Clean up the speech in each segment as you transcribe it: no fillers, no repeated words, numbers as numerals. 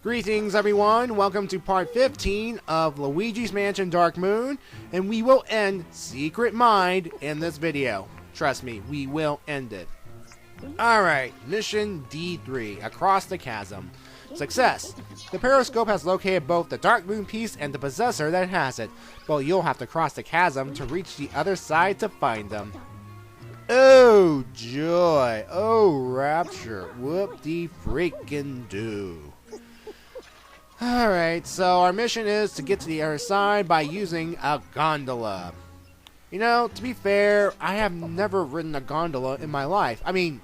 Greetings everyone, welcome to part 15 of Luigi's Mansion Dark Moon, and we will end Secret Mind in this video. Trust me, we will end it. Alright, mission D3, Across the Chasm. Success! The periscope has located both the Dark Moon piece and the Possessor that has it, but you'll have to cross the chasm to reach the other side to find them. Oh joy, oh rapture, whoop-de-freaking-do. Alright, so our mission is to get to the other side by using a gondola. You know, to be fair, I have never ridden a gondola in my life. I mean,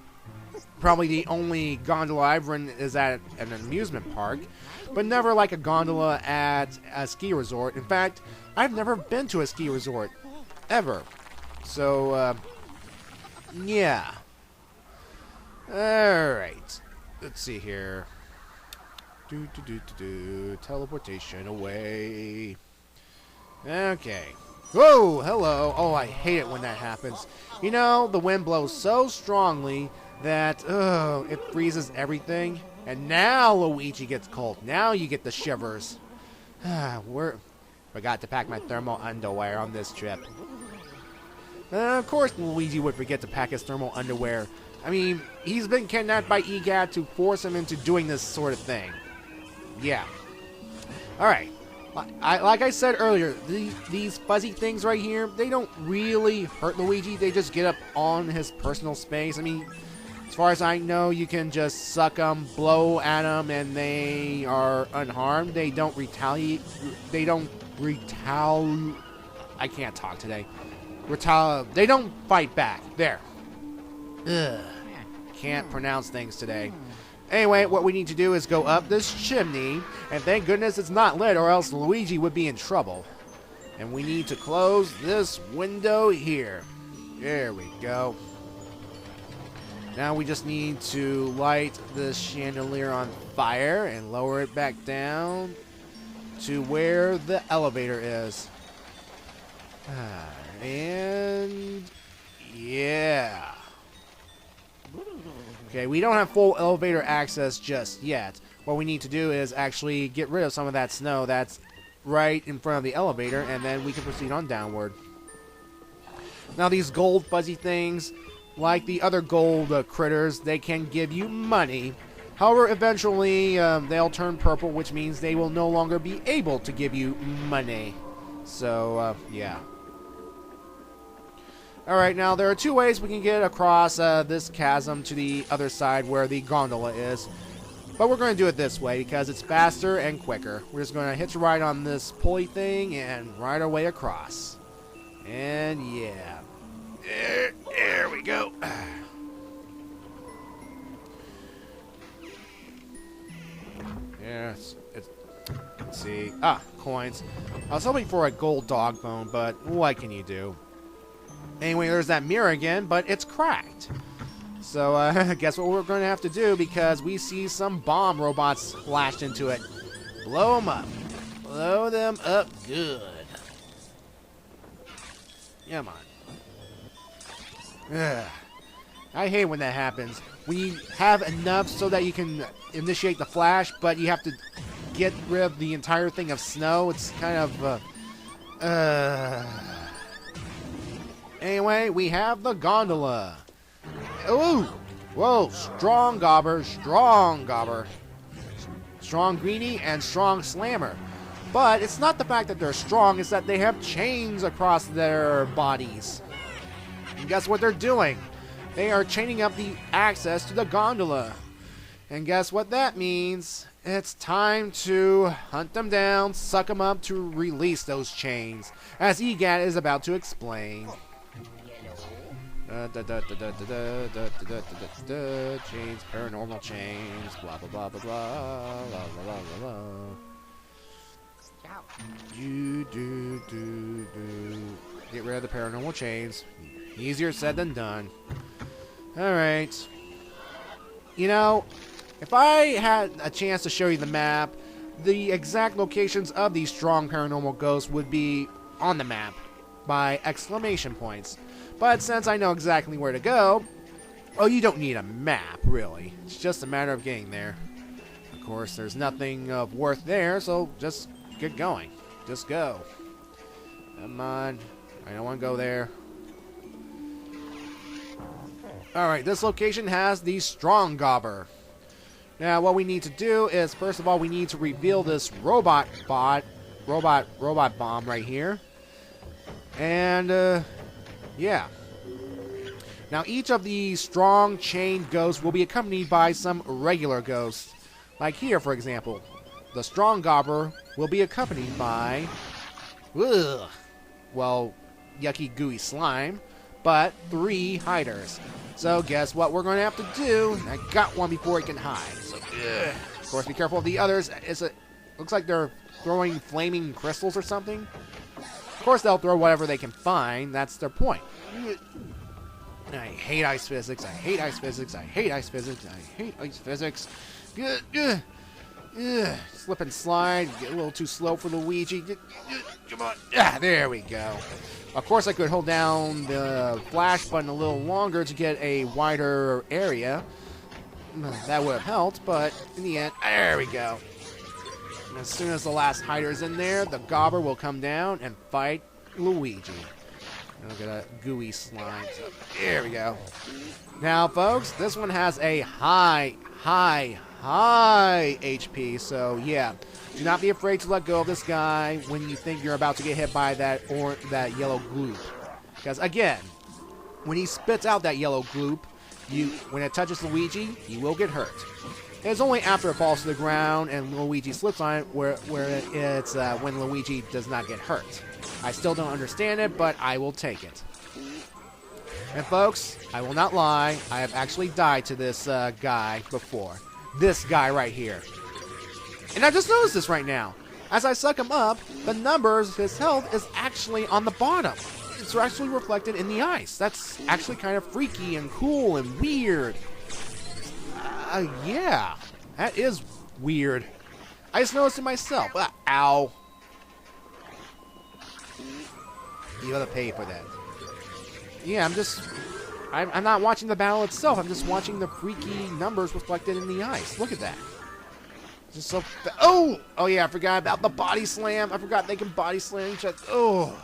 probably the only gondola I've ridden is at an amusement park, but never like a gondola at a ski resort. In fact, I've never been to a ski resort, ever. So, yeah. Alright, let's see here. Teleportation away. Okay. Whoa, hello. Oh, I hate it when that happens. You know, the wind blows so strongly that, it freezes everything. And now Luigi gets cold. Now you get the shivers. Forgot to pack my thermal underwear on this trip. Of course Luigi would forget to pack his thermal underwear. I mean, he's been kidnapped by EGAT to force him into doing this sort of thing. Yeah. Alright. Like I said earlier, these fuzzy things right here, they don't really hurt Luigi. They just get up on his personal space. I mean, as far as I know, you can just suck them, blow at them, and they are unharmed. They don't retaliate. They don't retaliate. I can't talk today. They don't fight back. There. Ugh. Can't pronounce things today. Anyway, what we need to do is go up this chimney, and thank goodness it's not lit or else Luigi would be in trouble. And we need to close this window here. There we go. Now we just need to light this chandelier on fire and lower it back down to where the elevator is. And yeah. Okay, we don't have full elevator access just yet. What we need to do is actually get rid of some of that snow that's right in front of the elevator, and then we can proceed on downward. Now these gold fuzzy things, like the other gold critters, they can give you money. However, eventually they'll turn purple, which means they will no longer be able to give you money. So, yeah. Alright, now there are two ways we can get across this chasm to the other side where the gondola is. But we're going to do it this way because it's faster and quicker. We're just going to hitch a ride on this pulley thing and ride our way across. And yeah. There we go. Yes, let's see. Ah, coins. I was hoping for a gold dog bone, but what can you do? Anyway, there's that mirror again, but it's cracked. So, guess what we're going to have to do because we see some bomb robots flashed into it. Blow them up. Blow them up good. Come on. Ugh. I hate when that happens. We have enough so that you can initiate the flash, but you have to get rid of the entire thing of snow. It's kind of, Anyway, we have the gondola. Ooh! Whoa! Strong Gobber, strong Gobber. Strong Greenie and strong Slammer. But it's not the fact that they're strong, it's that they have chains across their bodies. And guess what they're doing? They are chaining up the access to the gondola. And guess what that means? It's time to hunt them down, suck them up to release those chains, as EGAT is about to explain. Chains, paranormal chains, blah blah blah blah blah blah blah blah blah. Get rid of the paranormal chains. Easier said than done. Alright. You know, if I had a chance to show you the map, the exact locations of these strong paranormal ghosts would be on the map by exclamation points. But since I know exactly where to go, well, you don't need a map, really. It's just a matter of getting there. course, there's nothing of worth there, so just get going. Just go. Come on. I don't want to go there. Alright, this location has the strong Gobber. Now, what we need to do is, first of all, we need to reveal this robot bomb right here. And, yeah. Now, each of the strong chained ghosts will be accompanied by some regular ghosts. Like here, for example, the strong Gobber will be accompanied by, well, yucky gooey slime, but 3 hiders. So guess what we're going to have to do? I got one before it can hide. So, of course, be careful of the others. Looks like they're throwing flaming crystals or something. Of course, they'll throw whatever they can find. That's their point. I hate ice physics. I hate ice physics. I hate ice physics. I hate ice physics. Slip and slide. Get a little too slow for Luigi. Come on. There we go. Of course, I could hold down the flash button a little longer to get a wider area. That would have helped, but in the end, there we go. And as soon as the last hider is in there, the Gobber will come down and fight Luigi. Look at that gooey slime. So, there we go. Now, folks, this one has a high HP, so yeah. Do not be afraid to let go of this guy when you think you're about to get hit by that yellow gloop. Because, again, when he spits out that yellow gloop, when it touches Luigi, you will get hurt. It's only after it falls to the ground and Luigi slips on it where it's when Luigi does not get hurt. I still don't understand it, but I will take it. And folks, I will not lie, I have actually died to this guy before. This guy right here. And I just noticed this right now. As I suck him up, the numbers, his health, is actually on the bottom. It's actually reflected in the ice. That's actually kind of freaky and cool and weird. Yeah, that is weird. I just noticed it myself. Ow. You gotta pay for that. Yeah, I'm not watching the battle itself. I'm just watching the freaky numbers reflected in the ice. Look at that. Just so oh yeah, I forgot about the body slam. I forgot they can body slam each other. Oh,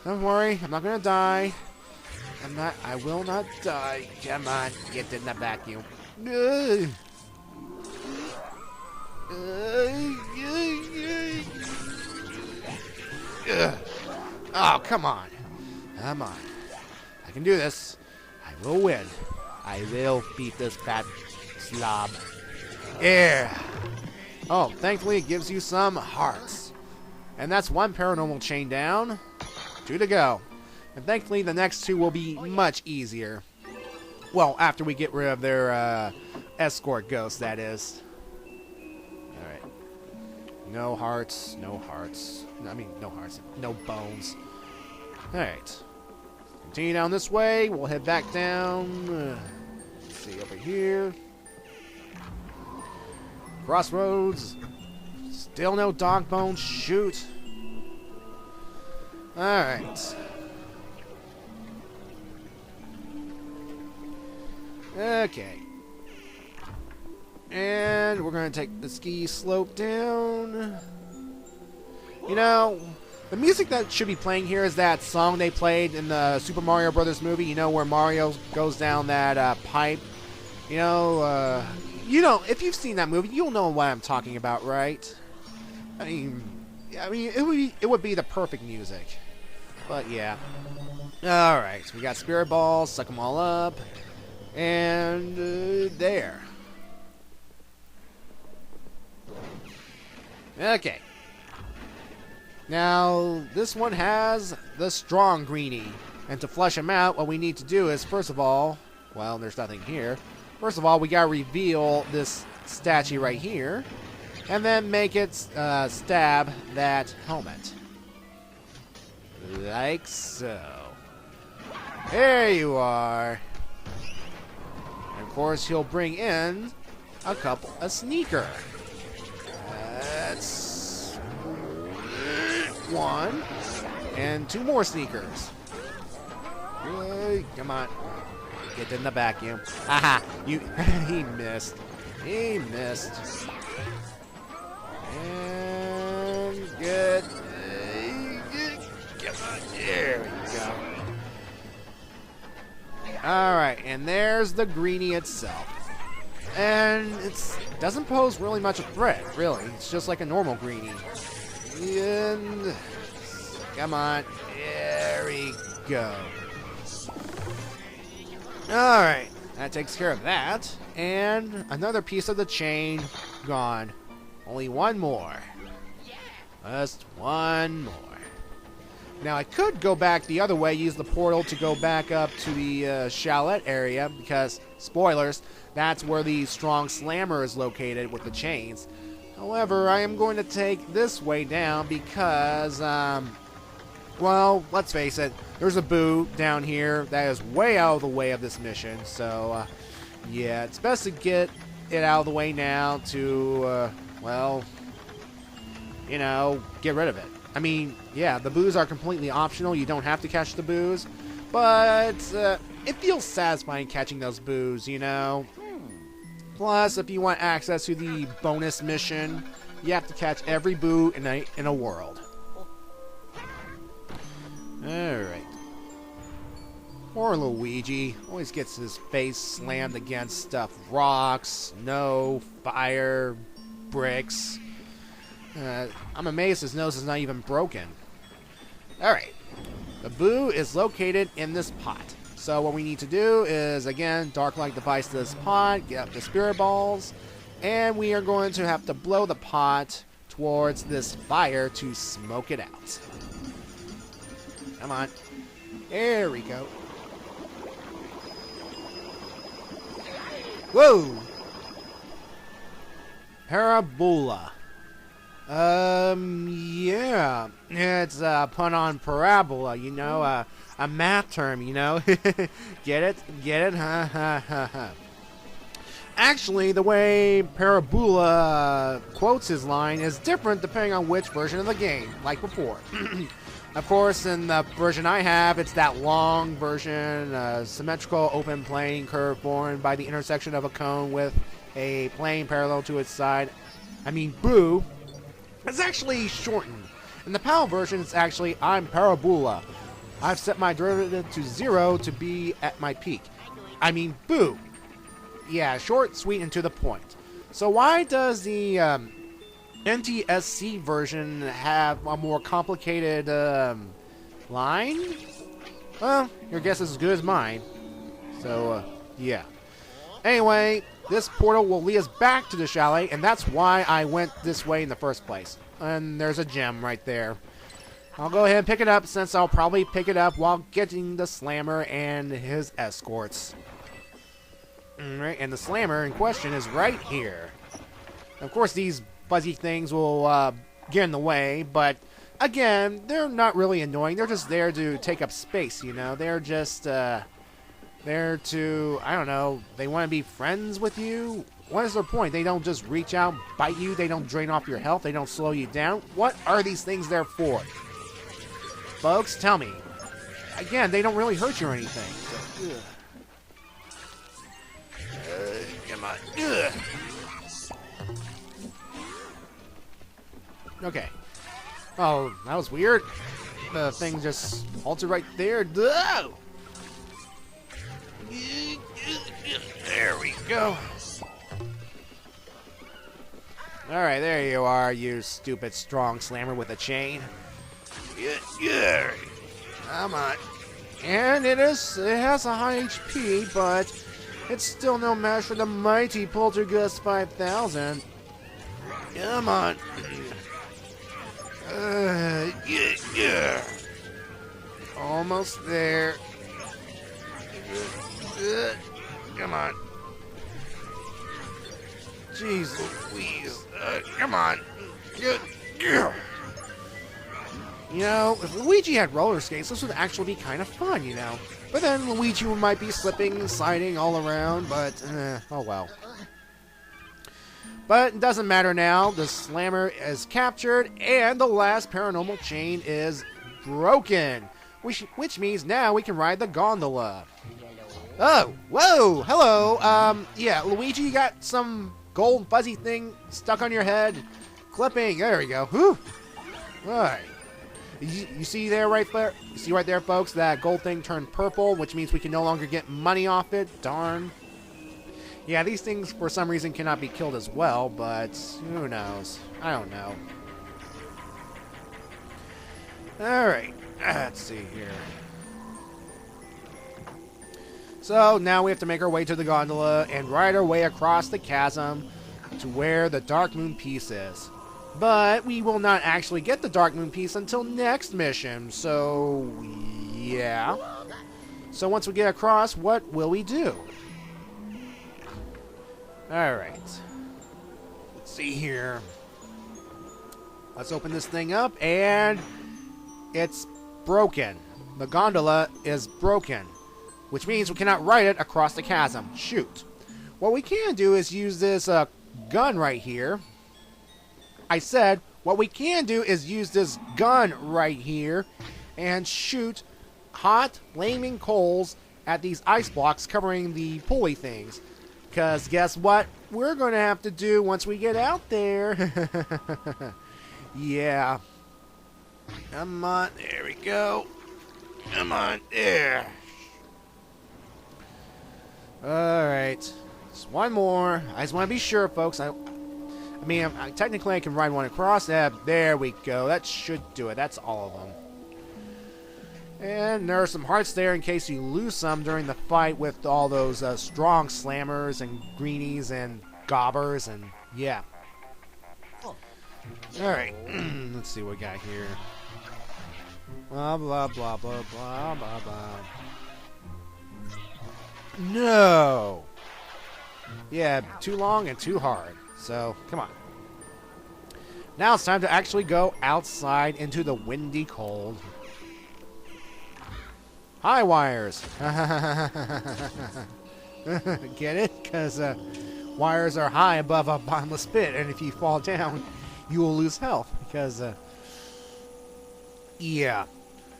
don't worry, I'm not gonna die. I will not die. Come on, get in the vacuum. Oh, come on. Come on. I can do this. I will win. I will beat this fat slob. Yeah. Oh, thankfully it gives you some hearts. And that's 1 paranormal chain down. 2 to go. And thankfully the next 2 will be much easier. Well, after we get rid of their escort ghosts, that is. Alright. No hearts. No hearts. I mean, no hearts. No bones. Alright. Continue down this way. We'll head back down. Let's see, over here. Crossroads. Still no dog bones. Shoot. Alright. Okay. And we're going to take the ski slope down. You know, the music that should be playing here is that song they played in the Super Mario Brothers movie, you know, where Mario goes down that pipe. You know, if you've seen that movie, you'll know what I'm talking about, right? I mean, it would be the perfect music. But yeah. Alright, so we got spirit balls, suck them all up. And there. Okay. Now, this one has the strong greenie. And to flush him out, what we need to do is, first of all, well, there's nothing here. First of all, we gotta reveal this statue right here. And then make it stab that helmet. Like so. There you are. And of course, he'll bring in a sneaker. That's 1 and 2 more sneakers. Come on, get in the vacuum. Aha! He missed. He missed. And good. Come on. There we go. Alright, and there's the greenie itself. And it doesn't pose really much of a threat, really. It's just like a normal greenie. And come on. There we go. Alright, that takes care of that. And another piece of the chain gone. Only one more. Just one more. Now, I could go back the other way, use the portal to go back up to the Chalet area, because, spoilers, that's where the strong slammer is located with the chains. However, I am going to take this way down because, well, let's face it, there's a boo down here that is way out of the way of this mission, so, yeah, it's best to get it out of the way now to, well, you know, get rid of it. I mean, yeah, the boos are completely optional. You don't have to catch the boos. But it feels satisfying catching those boos, you know. Plus, if you want access to the bonus mission, you have to catch every boo in a world. Alright. Poor Luigi. Always gets his face slammed against stuff. Rocks, snow, fire, bricks. I'm amazed his nose is not even broken. Alright. The boo is located in this pot. So what we need to do is, again, Dark Light device this pot, get up the spirit balls, and we are going to have to blow the pot towards this fire to smoke it out. Come on. There we go. Whoa! Parabola. Yeah. It's a pun on parabola, you know, a math term, you know. Get it? Get it? Ha ha ha ha. Actually, the way Parabola quotes his line is different depending on which version of the game, like before. Of course, in the version I have, it's that long version, symmetrical open plane curve formed by the intersection of a cone with a plane parallel to its side. I mean, boo. It's actually shortened. In the PAL version, it's actually, I'm Parabola. I've set my derivative to 0 to be at my peak. I mean, boo. Yeah, short, sweet, and to the point. So why does the NTSC version have a more complicated line? Well, your guess is as good as mine. So, yeah. Anyway, this portal will lead us back to the chalet, and that's why I went this way in the first place. And there's a gem right there. I'll go ahead and pick it up, since I'll probably pick it up while getting the slammer and his escorts. Alright, and the slammer in question is right here. Of course, these fuzzy things will get in the way, but again, they're not really annoying. They're just there to take up space, you know? They're just there to, I don't know, they want to be friends with you? What is their point? They don't just reach out, bite you, they don't drain off your health, they don't slow you down. What are these things there for? Folks, tell me. Again, they don't really hurt you or anything. So, come on. Okay. Oh, that was weird. The thing just halted right there. There we go. Alright, there you are, you stupid strong slammer with a chain. Yeah. Come on. And it has a high HP, but it's still no match for the mighty Poltergust 5000. Come on. Yeah. Almost there. Come on. Jeez Louise. Come on. You know, if Luigi had roller skates, this would actually be kind of fun, you know. But then Luigi might be slipping, sliding all around, but, oh well. But it doesn't matter now. The slammer is captured, and the last paranormal chain is broken. Which means now we can ride the gondola. Oh, whoa, hello. Yeah, Luigi, you got some gold fuzzy thing stuck on your head. Clipping. There we go. Whew. All right. You see there, right there? You see right there, folks? That gold thing turned purple, which means we can no longer get money off it. Darn. Yeah, these things, for some reason, cannot be killed as well, but who knows? I don't know. Alright, let's see here. So, now we have to make our way to the gondola and ride our way across the chasm to where the Dark Moon piece is. But we will not actually get the Dark Moon piece until next mission, so yeah. So once we get across, what will we do? Alright. Let's see here. Let's open this thing up, and it's broken. The gondola is broken, which means we cannot ride it across the chasm. Shoot. What we can do is use this gun right here. I said, what we can do is use this gun right here and shoot hot, flaming coals at these ice blocks covering the pulley things. Because guess what we're going to have to do once we get out there? Yeah. Come on, there we go. Come on, there. Alright. Just one more. I just want to be sure, folks. I mean, technically I can ride one across. There we go. That should do it. That's all of them. And there are some hearts there in case you lose some during the fight with all those strong slammers and greenies and gobbers and yeah. Alright. Let's see what we got here. Blah, blah, blah, blah, blah, blah, blah. No! Yeah, too long and too hard. So, come on. Now it's time to actually go outside into the windy cold. High wires. Get it? Because wires are high above a bottomless pit, and if you fall down, you will lose health. Because, yeah.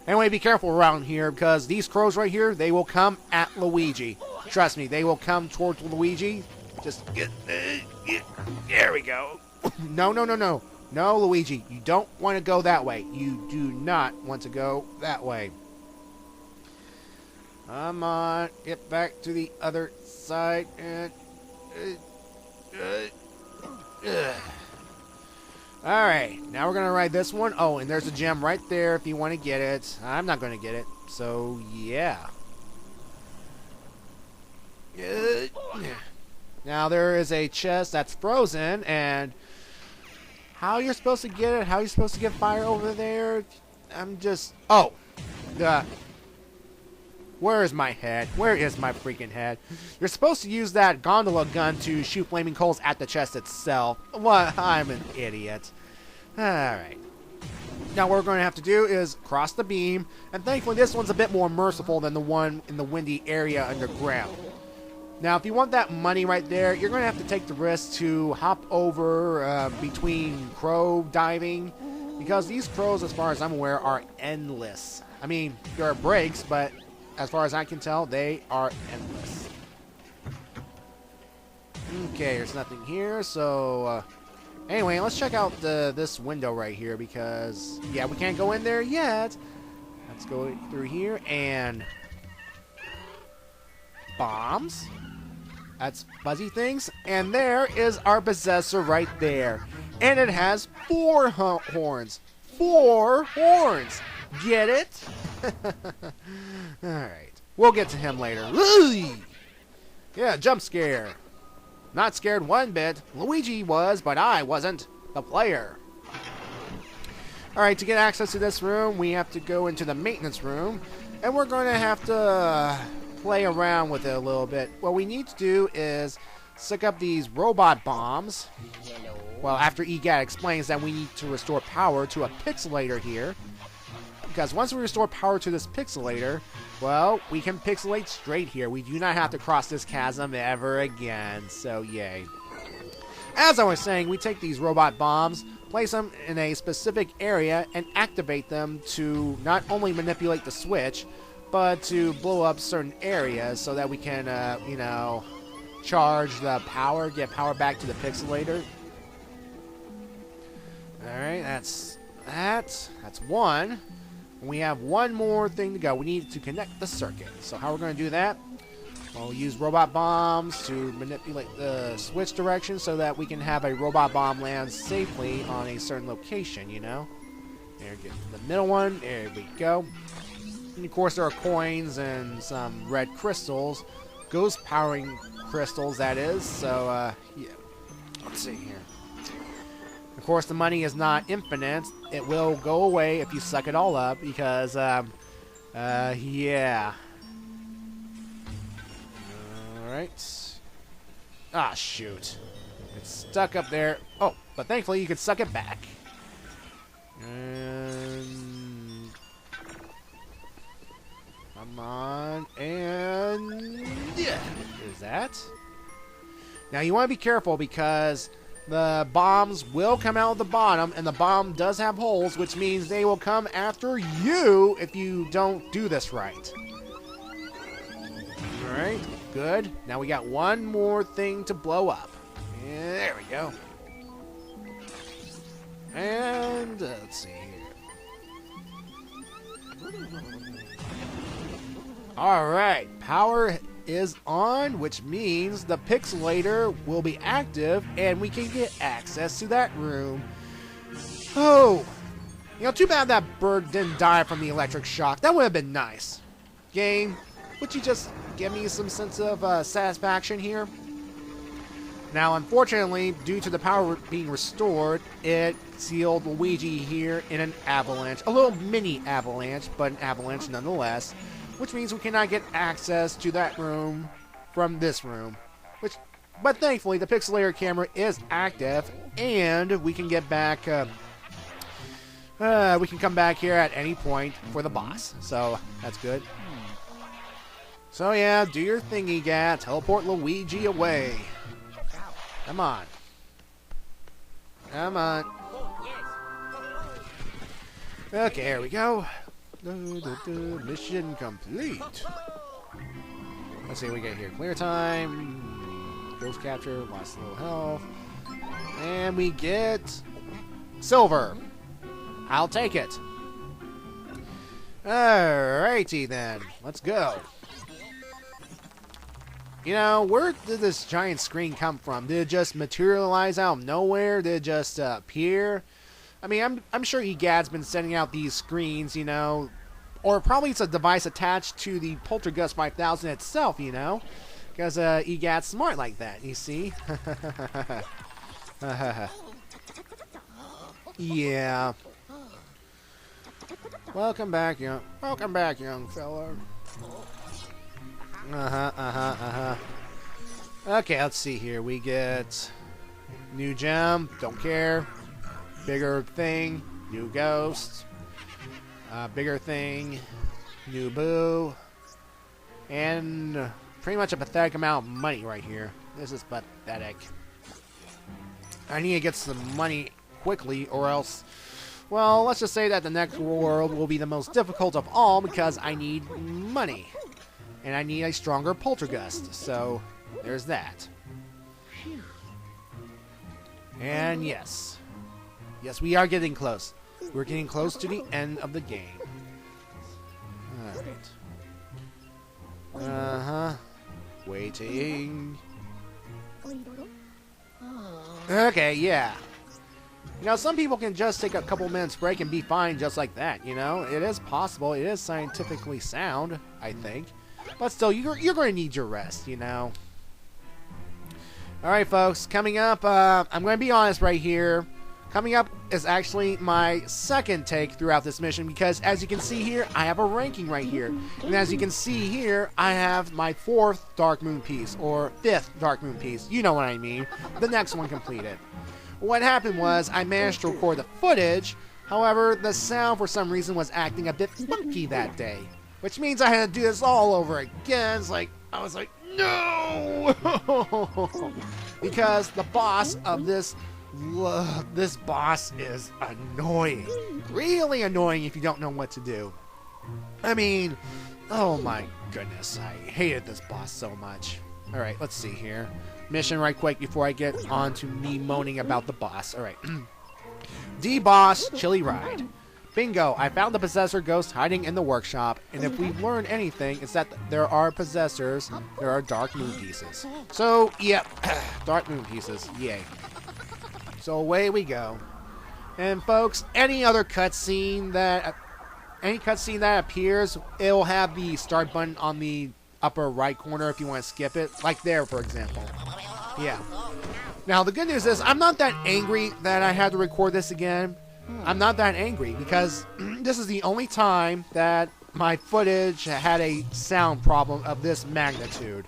Anyway, be careful around here, because these crows right here, they will come at Luigi. Trust me, they will come towards Luigi. Just get there we go. No, no, no, no. No, Luigi, you don't want to go that way. You do not want to go that way. Come on, get back to the other side. And Alright, now we're going to ride this one. Oh, and there's a gem right there if you want to get it. I'm not going to get it, so yeah. Now there is a chest that's frozen, and how you're supposed to get it, how you're supposed to get fire over there, I'm just... Oh! Where is my head? Where is my freaking head? You're supposed to use that gondola gun to shoot flaming coals at the chest itself. What? I'm an idiot. Alright. Now what we're going to have to do is cross the beam, and thankfully this one's a bit more merciful than the one in the windy area underground. Now if you want that money right there, you're going to have to take the risk to hop over between crow diving, because these crows, as far as I'm aware, are endless. I mean, there are breaks, but as far as I can tell, they are endless. Okay, there's nothing here, so... anyway, let's check out this window right here, because... yeah, we can't go in there yet. Let's go through here, and... bombs? That's fuzzy things. And there is our Possessor right there. And it has 4 horns. 4 horns! Get it? Alright. We'll get to him later. Woo! Yeah, jump scare. Not scared one bit. Luigi was, but I wasn't. The player. Alright, to get access to this room, we have to go into the maintenance room. And we're going to have to play around with it a little bit. What we need to do is suck up these robot bombs. Well, after EGAT explains that we need to restore power to a pixelator here. Because once we restore power to this pixelator, well, we can pixelate straight here. We do not have to cross this chasm ever again. So, yay. As I was saying, we take these robot bombs, place them in a specific area, and activate them to not only manipulate the switch, but to blow up certain areas so that we can, you know, charge the power, get power back to the pixelator. Alright, that's that. That's one. We have one more thing to go. We need to connect the circuit. So how we're going to do that? We'll use robot bombs to manipulate the switch direction so that we can have a robot bomb land safely on a certain location, you know? There, get the middle one. There we go. And of course there are coins and some red crystals. Ghost powering crystals, that is. So, yeah. Let's see here. Of course, the money is not infinite. It will go away if you suck it all up because, yeah. Alright. Ah, shoot. It's stuck up there. Oh, but thankfully you can suck it back. And... come on. And... yeah. There's that. Now, you want to be careful because the bombs will come out of the bottom, and the bomb does have holes, which means they will come after you if you don't do this right. Alright, good. Now we got one more thing to blow up. Yeah, there we go. And, let's see here. Alright, power is on, which means the pixelator will be active and we can get access to that room. Oh, you know, too bad that bird didn't die from the electric shock. That would have been nice. Game, would you just give me some sense of satisfaction here? Now, unfortunately, due to the power being restored, it sealed Luigi here in an avalanche. A little mini avalanche, but an avalanche nonetheless. Which means we cannot get access to that room from this room. But thankfully, the pixelator camera is active, and we can get back. We can come back here at any point for the boss. So that's good. So yeah, do your thingy, Gat. Teleport Luigi away. Come on. Come on. Okay, here we go. Mission complete. Let's see what we get here. Clear time. Ghost capture. Lost a little health. And we get silver. I'll take it. Alrighty then. Let's go. You know, where did this giant screen come from? Did it just materialize out of nowhere? Did it just appear? I mean, I'm sure EGAD's been sending out these screens, you know, or probably it's a device attached to the Poltergust 5000 itself, you know, because EGAD's smart like that, you see? Yeah. Welcome back, young fella. Okay, let's see here. We get new gem, don't care. Bigger thing, new ghost. Bigger thing, new boo. And pretty much a pathetic amount of money right here. This is pathetic. I need to get some money quickly or else, well, let's just say that the next world will be the most difficult of all because I need money. And I need a stronger poltergust. So, there's that. And yes. Yes, we are getting close. We're getting close to the end of the game. Alright. Waiting. Okay, yeah. You know, some people can just take a couple minutes break and be fine just like that, you know? It is possible. It is scientifically sound, I think. But still, you're going to need your rest, you know? Alright, folks. Coming up, I'm going to be honest right here. Coming up is actually my second take throughout this mission because, as you can see here, I have a ranking right here. And as you can see here, I have my 4th Dark Moon piece, or 5th Dark Moon piece. You know what I mean. The next one completed. What happened was, I managed to record the footage. However, the sound for some reason was acting a bit funky that day. Which means I had to do this all over again. It's like, I was like, no! Because the boss of this boss is annoying. Really annoying if you don't know what to do. I mean, oh my goodness, I hated this boss so much. Alright, let's see here. Mission right quick before I get on to me moaning about the boss. Alright. D-Boss Chili Ride. Bingo, I found the Possessor ghost hiding in the workshop, and if we've learned anything, it's that there are Possessors, there are Dark Moon pieces. So, yep, Dark Moon pieces, yay. So away we go. And folks, any cutscene that appears, it'll have the start button on the upper right corner if you want to skip it, like there, for example. Yeah. Now, the good news is, I'm not that angry that I had to record this again. I'm not that angry because this is the only time that my footage had a sound problem of this magnitude.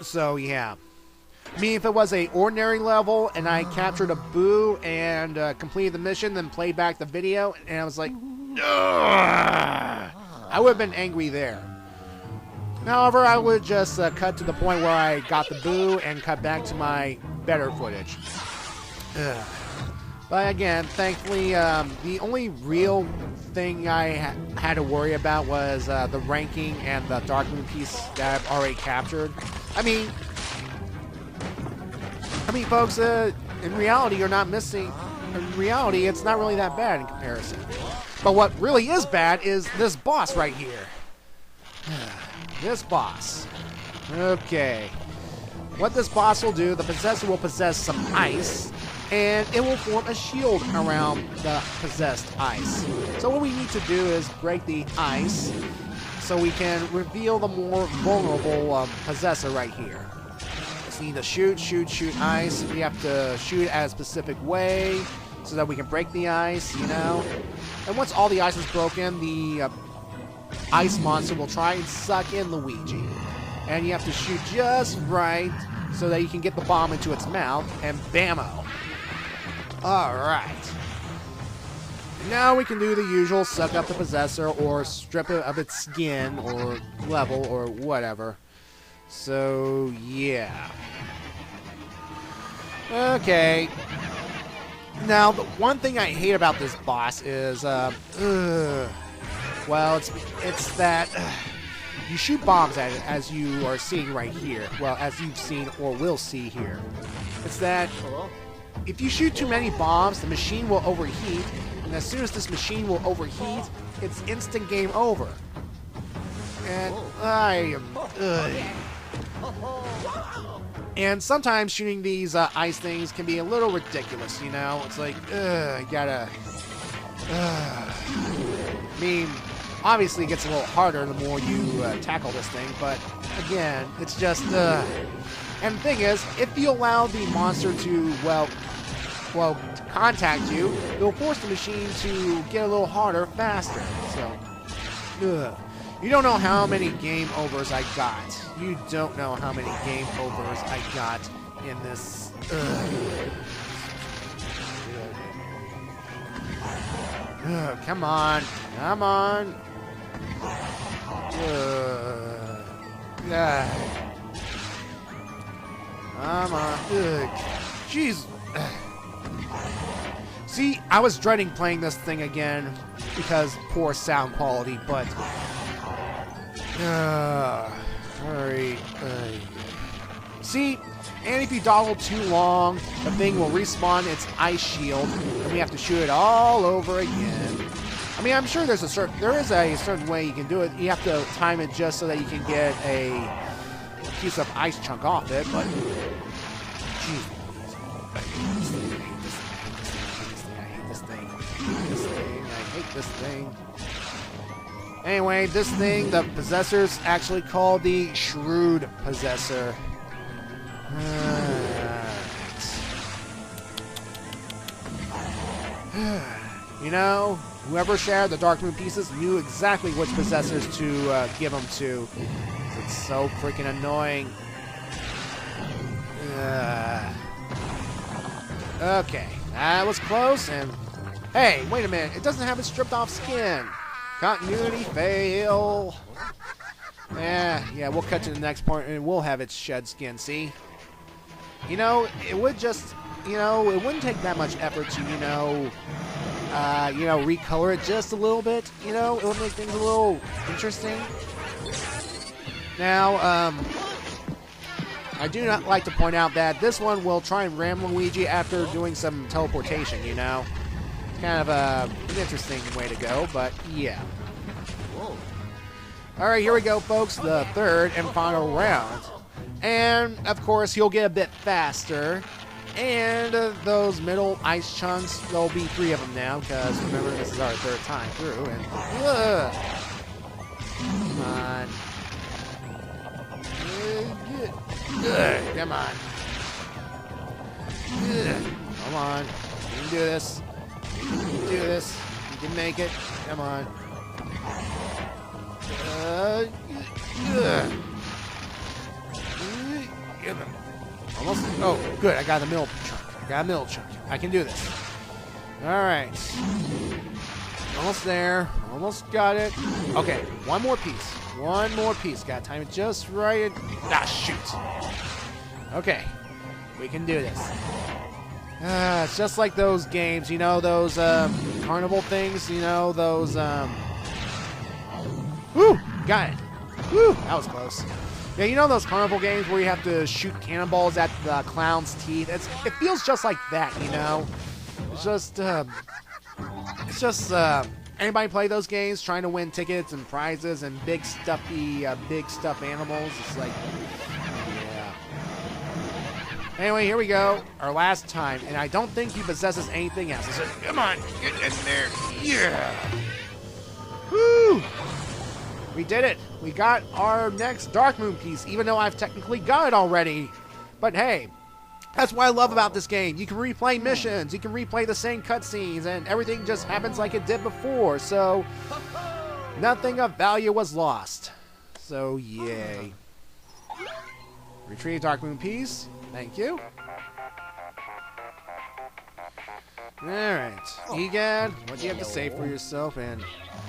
So, yeah. I mean, if it was a ordinary level and I captured a boo and completed the mission, then played back the video, and I was like, ugh, I would have been angry there. However, I would just cut to the point where I got the boo and cut back to my better footage. Ugh. But again, thankfully, the only real thing I had to worry about was the ranking and the Dark Moon piece that I've already captured. I mean, folks, in reality, you're not missing. In reality, it's not really that bad in comparison. But what really is bad is this boss right here. This boss. Okay. What this boss will do, the Possessor will possess some ice, and it will form a shield around the possessed ice. So what we need to do is break the ice so we can reveal the more vulnerable Possessor right here. Just need to shoot ice. We have to shoot at a specific way so that we can break the ice, you know. And once all the ice is broken, the ice monster will try and suck in Luigi. And you have to shoot just right so that you can get the bomb into its mouth, and bammo. Alright. Now we can do the usual suck up the Possessor or strip it of its skin or level or whatever. So, yeah. Okay. Now, the one thing I hate about this boss is, well, it's that you shoot bombs at it, as you are seeing right here. Well, as you've seen or will see here. It's that if you shoot too many bombs, the machine will overheat, and as soon as this machine will overheat, it's instant game over. And I am... And sometimes shooting these ice things can be a little ridiculous, you know? It's like, you gotta... I mean, obviously it gets a little harder the more you tackle this thing, but again, it's just... And the thing is, if you allow the monster to, well, to contact you, it'll force the machine to get a little harder faster. So, you don't know how many game overs I got. You don't know how many game overs I got in this. Come on. Come on. Come on. Jeez. See, I was dreading playing this thing again because poor sound quality, but... Hurry. See, and if you dawdle too long, the thing will respawn its ice shield, and we have to shoot it all over again. I mean, I'm sure there is a certain way you can do it. You have to time it just so that you can get a piece of ice chunk off it, but... Jeez. I hate this thing. Anyway, this thing, the Possessor's actually called the Shrewd Possessor. You know, whoever shared the Dark Moon pieces knew exactly which Possessors to give them to. It's so freaking annoying. Okay, that was close, and... Hey, wait a minute, it doesn't have its stripped off skin. Continuity fail. Yeah, we'll cut to the next part and we'll have its shed skin, see? You know, it would just, it wouldn't take that much effort to, recolor it just a little bit, it would make things a little interesting. Now, I do not like to point out that this one will try and ram Luigi after doing some teleportation, you know? Kind of an interesting way to go, but yeah. Alright, here we go, folks. The third and final round. And, of course, he'll get a bit faster. And those middle ice chunks, there'll be 3 of them now, because remember, this is our 3rd time through. And, come on. Come on. Come on. You can do this. You can do this. You can make it. Come on. Almost. Oh, good. I got the middle chunk. I can do this. Alright. Almost there. Almost got it. Okay, one more piece. One more piece. Got to time it just right. Ah, shoot. Okay. We can do this. It's just like those games, you know, those carnival things, you know, those Woo! Got it. Woo! That was close. Yeah, you know those carnival games where you have to shoot cannonballs at the clown's teeth? It feels just like that, you know? It's just anybody play those games trying to win tickets and prizes and big stuffed animals? It's like, yeah. Anyway, here we go. Our last time, and I don't think he possesses anything else. So, come on, get in there. Yeah. Woo! We did it. We got our next Dark Moon piece, even though I've technically got it already. But hey, that's what I love about this game. You can replay missions, you can replay the same cutscenes, and everything just happens like it did before. So, nothing of value was lost. So, yay. Retrieve Dark Moon piece. Thank you. Alright. Egad, what do you have to say for yourself? And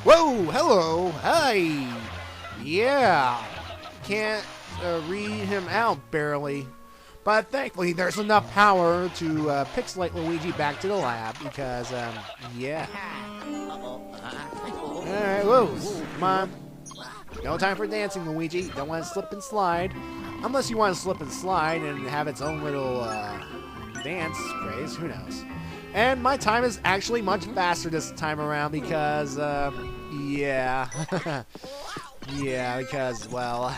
whoa! Hello! Hi! Yeah! Can't read him out, barely. But thankfully, there's enough power to pixelate Luigi back to the lab, because, yeah. Alright, whoa! Come on. No time for dancing, Luigi. Don't want to slip and slide. Unless you want to slip and slide and have its own little, dance phrase. Who knows? And my time is actually much faster this time around because, yeah. Yeah, because, well,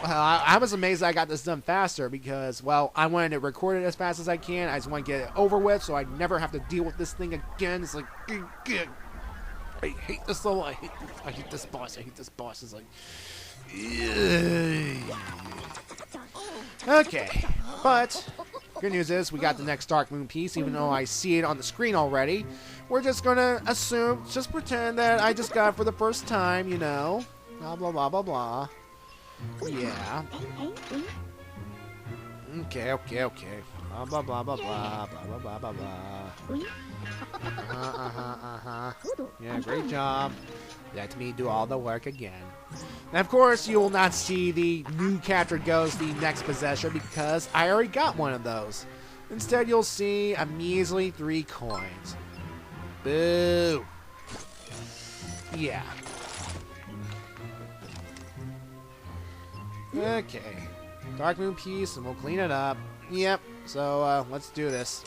I was amazed I got this done faster because, well, I wanted to record it as fast as I can. I just want to get it over with so I never have to deal with this thing again. It's like, I hate this level. I hate this boss. I hate this boss. It's like, okay, but good news is we got the next Dark Moon piece, even though I see it on the screen already. We're just gonna assume, just pretend that I just got it for the first time, you know. Blah, blah, blah, blah, blah. Yeah. Okay. Blah, blah, blah, blah, blah, blah, blah, blah, blah. Yeah, great job. Let me do all the work again. And of course, you will not see the new captured ghost, the next Possessor, because I already got one of those. Instead, you'll see a measly 3 coins. Boo. Yeah. Okay. Dark Moon piece, and we'll clean it up. Yep. So, let's do this.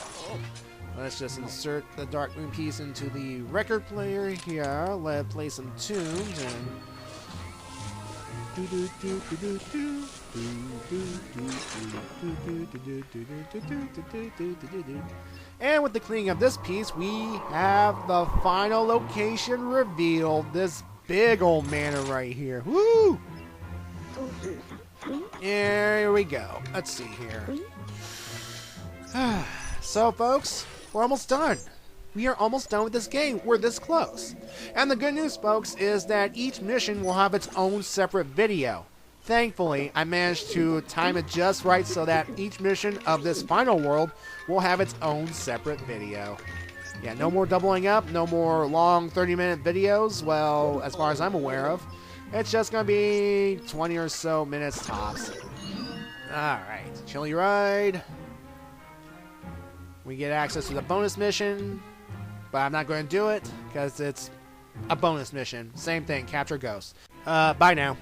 Let's just insert the Dark Moon piece into the record player here. Let's play some tunes and... And with the cleaning of this piece, we have the final location revealed. This big old man right here. Woo! Here we go. Let's see here. So, folks, we're almost done. We are almost done with this game. We're this close. And the good news, folks, is that each mission will have its own separate video. Thankfully, I managed to time it just right so that each mission of this final world will have its own separate video. Yeah, no more doubling up, no more long 30-minute videos, well, as far as I'm aware of. It's just going to be 20 or so minutes tops. Alright, Chili Ride. We get access to the bonus mission, but I'm not going to do it because it's a bonus mission. Same thing, capture ghosts. Bye now.